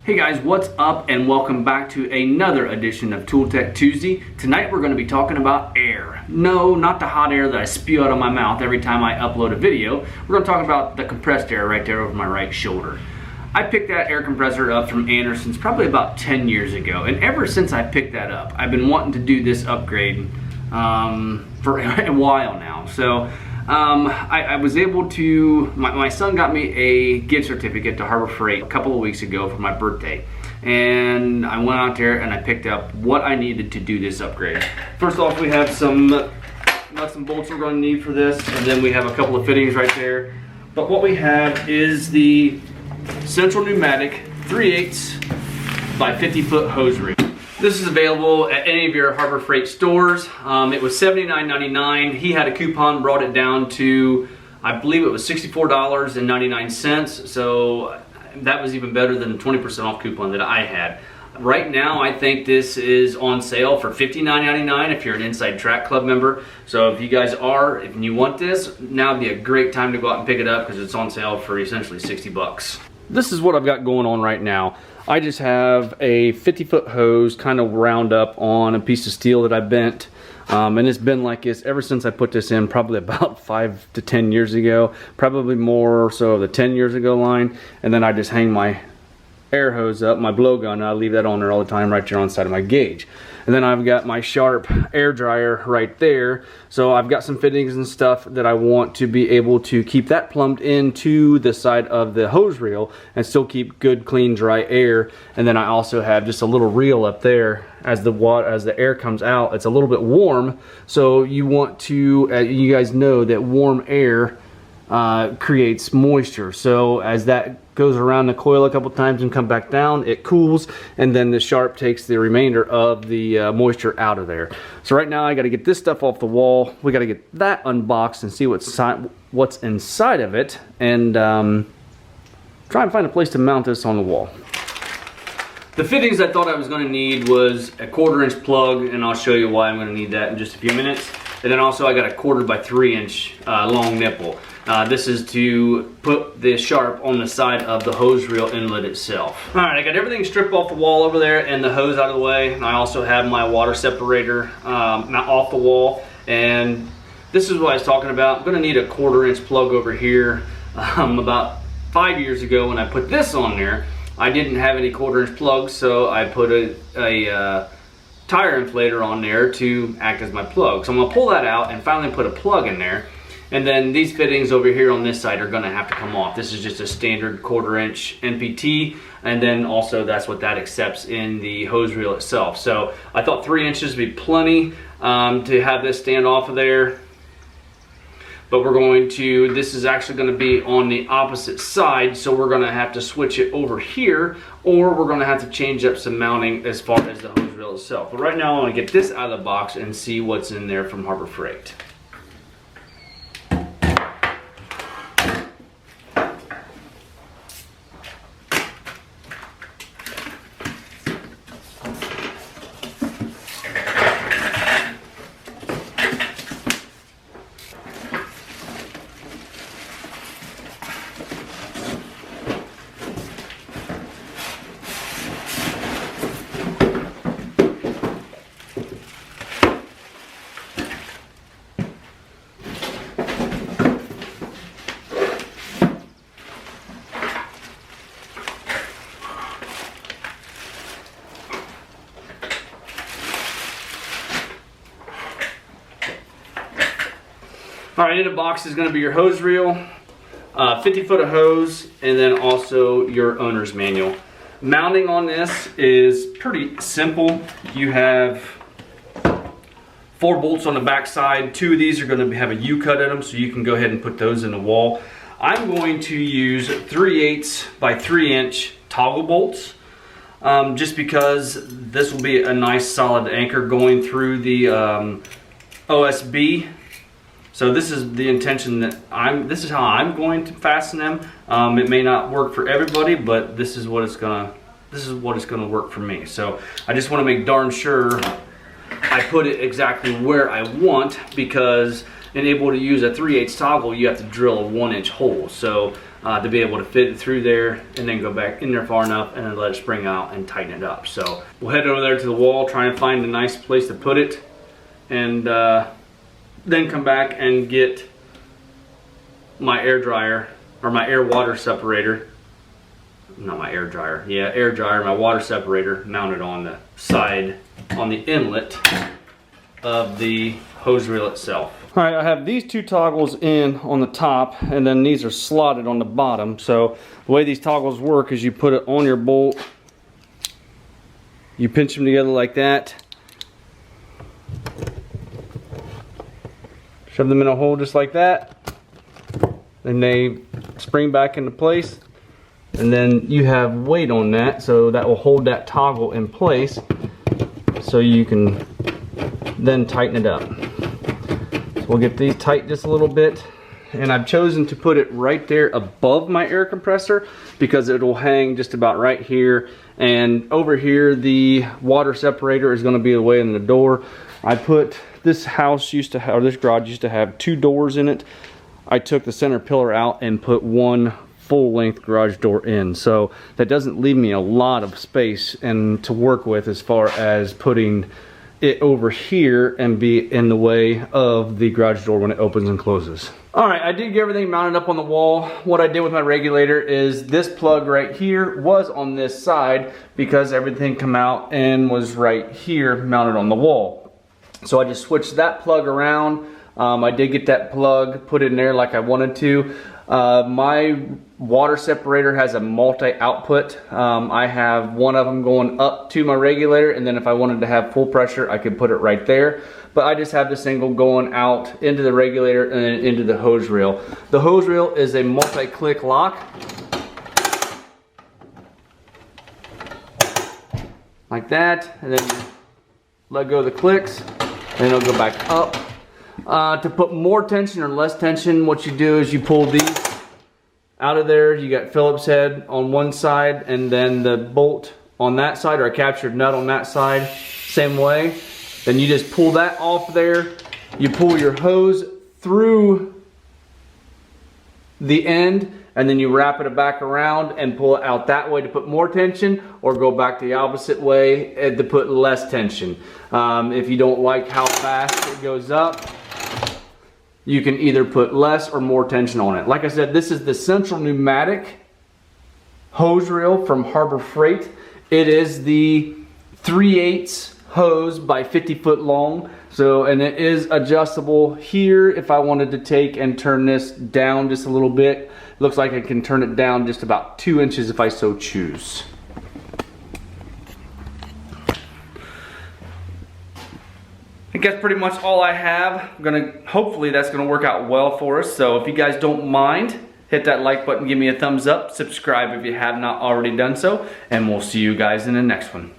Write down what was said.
Hey guys, what's up and welcome back to another edition of Tool Tech Tuesday. Tonight we're going to be talking about air. No, not the hot air that I spew out of my mouth every time I upload a video. We're going to talk about the compressed air right there over my right shoulder. I picked that air compressor up from Anderson's probably about 10 years ago, and ever since I picked that up, I've been wanting to do this upgrade for a while now. So I was able to, my son got me a gift certificate to Harbor Freight a couple of weeks ago for my birthday. And I went out there and I picked up what I needed to do this upgrade. First off, we have some nuts and bolts we're going to need for this, and then we have a couple of fittings right there. But what we have is the Central Pneumatic 3/8 by 50-foot hose reel. This is available at any of your Harbor Freight stores. It was $79.99. He had a coupon, brought it down to, I believe it was $64.99. So that was even better than the 20% off coupon that I had. Right now, I think this is on sale for $59.99 if you're an Inside Track Club member. So if you guys are, if you want this, now would be a great time to go out and pick it up because it's on sale for essentially 60 bucks. This is what I've got going on right now. I just have a 50-foot hose kind of wound up on a piece of steel that I bent. And it's been like this ever since I put this in, probably about 5 to 10 years ago. Probably more so the 10 years ago line. And then I just hang my air hose up, my blowgun, and I leave that on there all the time right there on the side of my gauge. And then I've got my Sharp air dryer right there. So I've got some fittings and stuff that I want to be able to keep that plumbed into the side of the hose reel and still keep good, clean, dry air. And then I also have just a little reel up there as the air comes out. It's a little bit warm, so you want to, you guys know that warm air creates moisture. So as that goes around the coil a couple times and come back down, it cools, and then the Sharp takes the remainder of the moisture out of there. So right now I got to get this stuff off the wall. We got to get that unboxed and see what's inside of it, and try and find a place to mount this on the wall. The fittings I thought I was going to need was a 1/4-inch plug, and I'll show you why I'm going to need that in just a few minutes. And then also I got a 1/4 by 3-inch long nipple. This is to put the Sharp on the side of the hose reel inlet itself. Alright, I got everything stripped off the wall over there and the hose out of the way. I also have my water separator off the wall. And this is what I was talking about. I'm going to need a 1/4-inch plug over here. About 5 years ago when I put this on there, I didn't have any 1/4-inch plugs, so I put a tire inflator on there to act as my plug. So I'm going to pull that out and finally put a plug in there. And then these fittings over here on this side are going to have to come off. This is just a standard 1/4-inch NPT, and then also that's what that accepts in the hose reel itself. So I thought 3 inches would be plenty to have this stand off of there. But we're going to, this is actually going to be on the opposite side, so we're going to have to switch it over here, or we're going to have to change up some mounting as far as the hose reel itself. But right now I want to get this out of the box and see what's in there from Harbor Freight. Alright, in the box is going to be your hose reel, 50-foot of hose, and then also your owner's manual. Mounting on this is pretty simple. You have 4 bolts on the back side. 2 of these are going to have a U-cut in them, so you can go ahead and put those in the wall. I'm going to use 3/8 by 3-inch toggle bolts, just because this will be a nice solid anchor going through the OSB. So this is the intention that this is how I'm going to fasten them. It may not work for everybody, but this is what it's gonna work for me. So I just want to make darn sure I put it exactly where I want, because and able to use a 3/8 toggle, you have to drill a 1-inch hole. So to be able to fit it through there and then go back in there far enough and then let it spring out and tighten it up. So we'll head over there to the wall, try and find a nice place to put it, and then come back and get my air dryer, or my air water separator. Not my air dryer, yeah, air dryer, my water separator mounted on the side, on the inlet of the hose reel itself. All right, I have these two toggles in on the top, and then these are slotted on the bottom. So the way these toggles work is you put it on your bolt, you pinch them together like that, shove them in a hole just like that, and they spring back into place. And then you have weight on that, so that will hold that toggle in place so you can then tighten it up. So we'll get these tight just a little bit, and I've chosen to put it right there above my air compressor because it will hang just about right here, and over here the water separator is going to be away in the door. I put, this house used to have, or this garage used to have 2 doors in it. I took the center pillar out and put 1 full-length garage door in, so that doesn't leave me a lot of space and to work with as far as putting it over here and be in the way of the garage door when it opens and closes. Alright, I did get everything mounted up on the wall. What I did with my regulator is this plug right here was on this side because everything come out and was right here mounted on the wall. So I just switched that plug around. I did get that plug put in there like I wanted to. My water separator has a multi-output. I have one of them going up to my regulator, and then if I wanted to have full pressure, I could put it right there. But I just have the single going out into the regulator and then into the hose reel. The hose reel is a multi-click lock. Like that, and then you let go of the clicks, and it'll go back up. To put more tension or less tension, what you do is you pull these out of there. You got Phillips head on one side and then the bolt on that side, or a captured nut on that side, same way. Then you just pull that off there. You pull your hose through the end, and then you wrap it back around and pull it out that way to put more tension, or go back the opposite way to put less tension. If you don't like how fast it goes up, you can either put less or more tension on it. Like I said, this is the Central Pneumatic hose reel from Harbor Freight. It is the 3/8 hose by 50 foot long. So, and it is adjustable here if I wanted to take and turn this down just a little bit. Looks like I can turn it down just about 2 inches if I so choose. I think that's pretty much all I have. Hopefully that's gonna work out well for us. So if you guys don't mind, hit that like button, give me a thumbs up, subscribe if you have not already done so, and we'll see you guys in the next one.